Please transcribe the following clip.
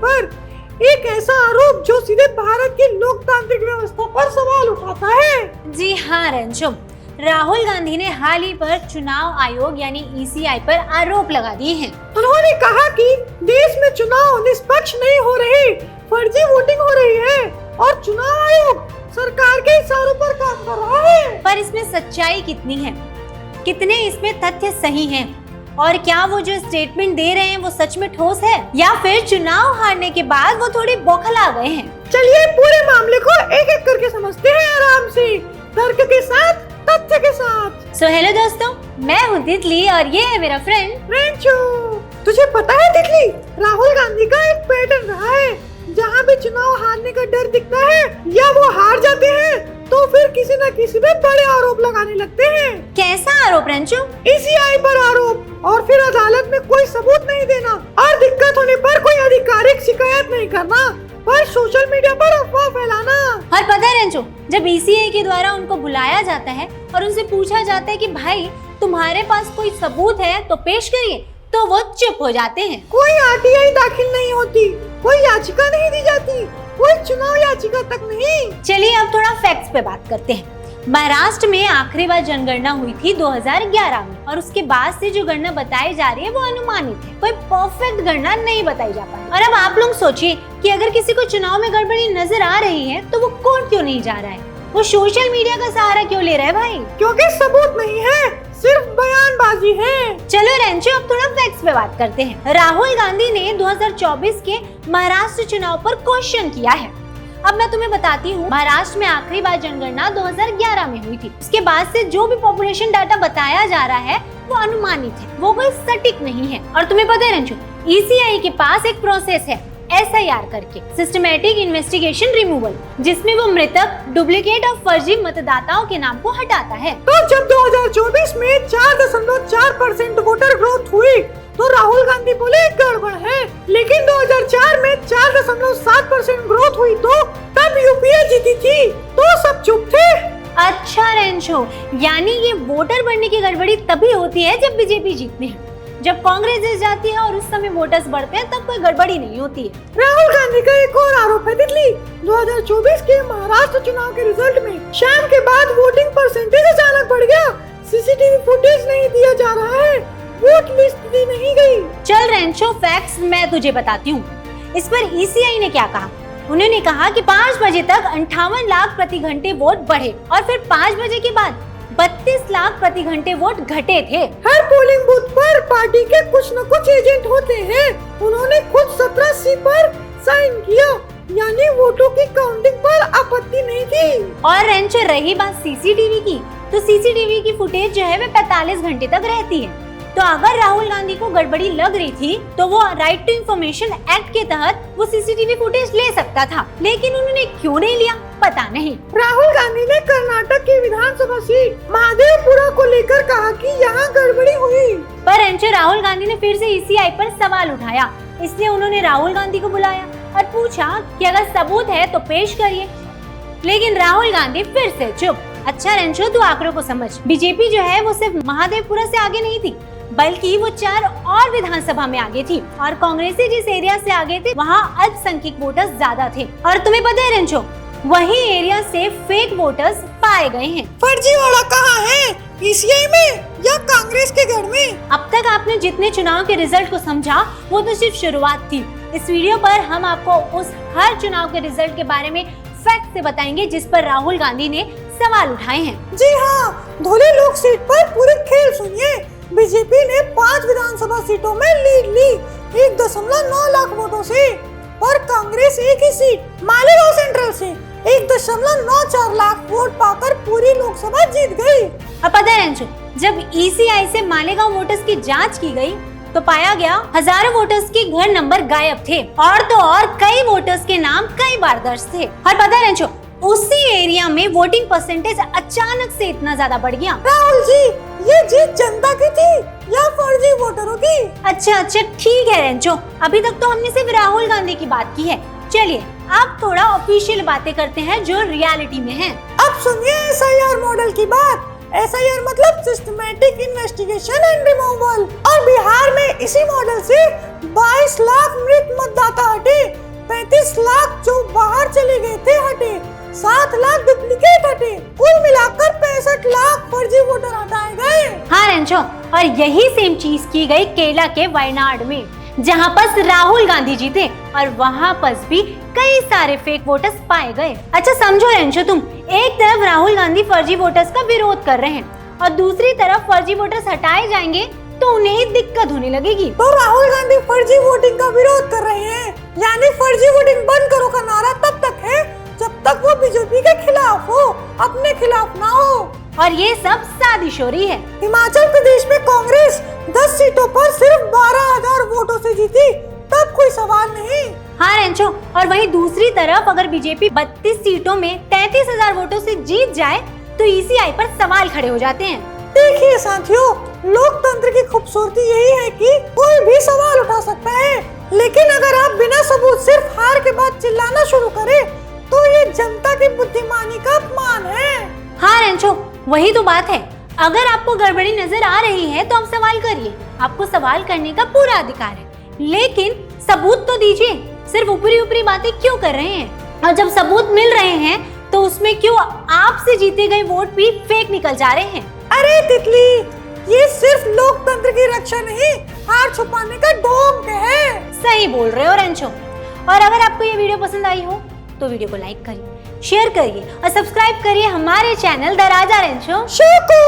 पर एक ऐसा आरोप जो सीधे भारत की लोकतांत्रिक व्यवस्था पर सवाल उठाता है। जी हाँ रेंचो, राहुल गांधी ने हाल ही पर चुनाव आयोग यानी ईसीआई पर आरोप लगा दिए हैं। उन्होंने कहा कि देश में चुनाव निष्पक्ष नहीं हो रहे, फर्जी वोटिंग हो रही है और चुनाव आयोग सरकार के इशारों पर काम कर रहा है। पर इसमें सच्चाई कितनी है, कितने इसमें तथ्य सही हैं और क्या वो जो स्टेटमेंट दे रहे हैं वो सच में ठोस है या फिर चुनाव हारने के बाद वो थोड़ी बौखला गए हैं। चलिए पूरे मामले को एक एक करके समझते हैं आराम से, तर्क के साथ, तथ्य के साथ। सो हेलो दोस्तों, मैं हूँ तितली और ये है मेरा फ्रेंड रेंचो। तुझे पता है तितली, राहुल गांधी का एक पैटर्न रहा है, जहाँ भी चुनाव हारने का डर दिखता है या वो हार जाते हैं तो फिर किसी न किसी पे बड़े आरोप लगाने लगते हैं। कैसा आरोप रेंचो? ईसीआई पर आरोप और फिर अदालत में कोई सबूत नहीं देना और दिक्कत होने पर कोई आधिकारिक शिकायत नहीं करना, पर सोशल मीडिया पर अफवाह फैलाना। और पता है रेंचो, जब ईसीआई के द्वारा उनको बुलाया जाता है और उनसे पूछा जाता है कि भाई तुम्हारे पास कोई सबूत है तो पेश करिए, तो वो चुप हो जाते हैं। कोई आरटीआई दाखिल नहीं होती, कोई याचिका नहीं दी जाती, कोई चुनाव याचिका तक नहीं। चलिए अब थोड़ा फैक्ट्स पे बात करते हैं। महाराष्ट्र में आखिरी बार जनगणना हुई थी 2011 में और उसके बाद से जो गणना बताई जा रही है वो अनुमानित है, कोई परफेक्ट गणना नहीं बताई जा पाई। और अब आप लोग सोचिए कि अगर किसी को चुनाव में गड़बड़ी नजर आ रही है तो वो कोर्ट क्यों नहीं जा रहा है, वो सोशल मीडिया का सहारा क्यों ले रहा है भाई? क्योंकि सबूत नहीं है, सिर्फ बयानबाजी है। चलो रेंचो अब थोड़ा फैक्ट्स पे बात करते हैं। राहुल गांधी ने 2024 के महाराष्ट्र चुनाव पर क्वेश्चन किया है। अब मैं तुम्हें बताती हूँ, महाराष्ट्र में आखिरी बार जनगणना 2011 में हुई थी। उसके बाद से जो भी पॉपुलेशन डाटा बताया जा रहा है वो अनुमानित है, वो कोई सटीक नहीं है। और तुम्हें पता है रेंचो, ईसीआई के पास एक प्रोसेस है SIR करके, सिस्टमैटिक इन्वेस्टिगेशन रिमूवल, जिसमें वो मृतक, डुप्लीकेट और फर्जी मतदाताओं के नाम को हटाता है। तो जब 2024 में 4.4% वोटर ग्रोथ हुई तो राहुल गांधी बोले गड़बड़ है, लेकिन 2004 में 4.7% ग्रोथ हुई तो तब यूपीए जीती थी, तो सब चुप थे। अच्छा रेंचो, यानी ये वोटर बढ़ने की गड़बड़ी तभी होती है जब बीजेपी जीतती है। जब कांग्रेस जीत जाती है और उस समय वोटर्स बढ़ते हैं तब कोई गड़बड़ी नहीं होती है। राहुल गांधी का एक और आरोप है तितली, 2024 के महाराष्ट्र चुनाव के रिजल्ट में शाम के बाद वोटिंग परसेंटेज अचानक बढ़ गया। सीसीटीवी फुटेज नहीं दिया जा रहा है, वोट लिस्ट दी नहीं गई। चल रेंचो, फैक्ट्स मैं तुझे बताती हूँ। इस पर ईसीआई ने क्या कहा, उन्होंने कहा कि 5 बजे तक 58 लाख प्रति घंटे वोट बढ़े और फिर 5 बजे के बाद 32 लाख प्रति घंटे वोट घटे थे। हर पोलिंग बूथ पर पार्टी के कुछ न कुछ एजेंट होते हैं, उन्होंने खुद 17C पर साइन किया, यानी वोटों की काउंटिंग पर आपत्ति नहीं थी। और रेंचो रही बात सीसीटीवी की, तो सीसीटीवी की फुटेज जो है वो 45 घंटे तक रहती है। तो अगर राहुल गांधी को गड़बड़ी लग रही थी तो वो राइट टू इंफॉर्मेशन एक्ट के तहत वो सीसीटीवी फुटेज ले सकता था, लेकिन उन्होंने क्यों नहीं लिया पता नहीं। राहुल गांधी ने कर्नाटक की विधानसभा सीट महादेवपुरा को लेकर कहा कि यहाँ गड़बड़ी हुई, पर रेंचो राहुल गांधी ने फिर से ईसीआई पर सवाल उठाया, इसलिए उन्होंने राहुल गांधी को बुलाया और पूछा कि अगर सबूत है तो पेश करिए, लेकिन राहुल गांधी फिर से चुप। अच्छा रेंचो, तू आंकड़ों को समझ, बीजेपी जो है वो सिर्फ महादेवपुरा से आगे नहीं थी, बल्कि वो 4 और विधानसभा में आगे थी और कांग्रेसी जिस एरिया से आगे थे वहाँ अल्पसंख्यक वोटर्स ज्यादा थे। और तुम्हें पता है रेंचो, वही एरिया से फेक वोटर्स पाए गए हैं। फर्जीवाड़ा कहाँ है, ईसीआई में या कांग्रेस के घर में? अब तक आपने जितने चुनाव के रिजल्ट को समझा वो तो सिर्फ शुरुआत थी। इस वीडियो पर हम आपको उस हर चुनाव के रिजल्ट के बारे में फैक्ट से बताएंगे जिस पर राहुल गांधी ने सवाल उठाए हैं। जी हाँ, धोले लोग सीट पर पूरी खेल सुनिए। बीजेपी ने 5 विधानसभा सीटों में लीड ली 1.9 लाख वोटों से और कांग्रेस एक ही सीट मालेगांव सेंट्रल से 1.94 लाख वोट पाकर पूरी लोकसभा जीत गई। अब पता है रेंचो, जब ईसीआई से मालेगांव वोटर्स की जांच की गई तो पाया गया हजारों वोटर्स के घर नंबर गायब थे और तो और कई वोटर्स के नाम कई बार दर्ज थे। और पता है रेंचो, उसी एरिया में वोटिंग परसेंटेज अचानक से इतना ज्यादा बढ़ गया। राहुल जी, ये जीत जनता की थी या फर्जी वोटरों की? अच्छा ठीक है रेंचो, अभी तक तो हमने सिर्फ राहुल गांधी की बात की है। चलिए अब थोड़ा ऑफिशियल बातें करते हैं जो रियलिटी में है। अब सुनिए SIR मॉडल की बात। SIR मतलब सिस्टमैटिक इन्वेस्टिगेशन एंड रिमूवल, और बिहार में इसी मॉडल से 22 लाख मृत मतदाता हटे 7 लाख डुप्लीकेट हटे, कुल मिलाकर 65 लाख फर्जी वोटर हटाए गए। हाँ रेंचो, और यही सेम चीज की गई केरला के वायनाड में, जहाँ पर राहुल गांधी जीते और वहाँ पर भी कई सारे फेक वोटर्स पाए गए। अच्छा समझो रेंचो, तुम एक तरफ राहुल गांधी फर्जी वोटर्स का विरोध कर रहे हैं और दूसरी तरफ फर्जी वोटर्स हटाए जाएंगे तो उन्हें ही दिक्कत होने लगेगी। तो राहुल गांधी फर्जी वोटिंग का विरोध कर रहे हैं, यानी फर्जी वोटिंग बंद करो का नारा तब तक है जब तक वो बीजेपी के खिलाफ हो, अपने खिलाफ ना हो। और ये सब साजिशोरी है। हिमाचल प्रदेश में कांग्रेस 10 सीटों पर सिर्फ 12,000 वोटों से जीती, तब कोई सवाल नहीं। हाँ रेंचो, और वहीं दूसरी तरफ अगर बीजेपी 32 सीटों में 33,000 वोटों से जीत जाए तो ईसीआई पर सवाल खड़े हो जाते हैं। देखिए साथियों, लोकतंत्र की खूबसूरती यही है कि कोई भी सवाल उठा सकता है, लेकिन अगर आप बिना सबूत सिर्फ हार के बाद चिल्लाना शुरू करें तो ये जनता की बुद्धिमानी का अपमान है। हाँ रेंचो, वही तो बात है। अगर आपको गड़बड़ी नजर आ रही है तो आप सवाल करिए, आपको सवाल करने का पूरा अधिकार है, लेकिन सबूत तो दीजिए। सिर्फ ऊपरी ऊपरी बातें क्यों कर रहे हैं? और जब सबूत मिल रहे हैं तो उसमें क्यों आपसे जीते गए वोट भी फेक निकल जा रहे हैं? अरे तितली, ये सिर्फ लोकतंत्र की रक्षा नहीं, हार छुपाने का ढोंग है। सही बोल रहे हो रेंचो। और अगर आपको ये वीडियो पसंद आई हो तो वीडियो को लाइक करिए, शेयर करिए और सब्सक्राइब करिए हमारे channel the Raja Rancho show को।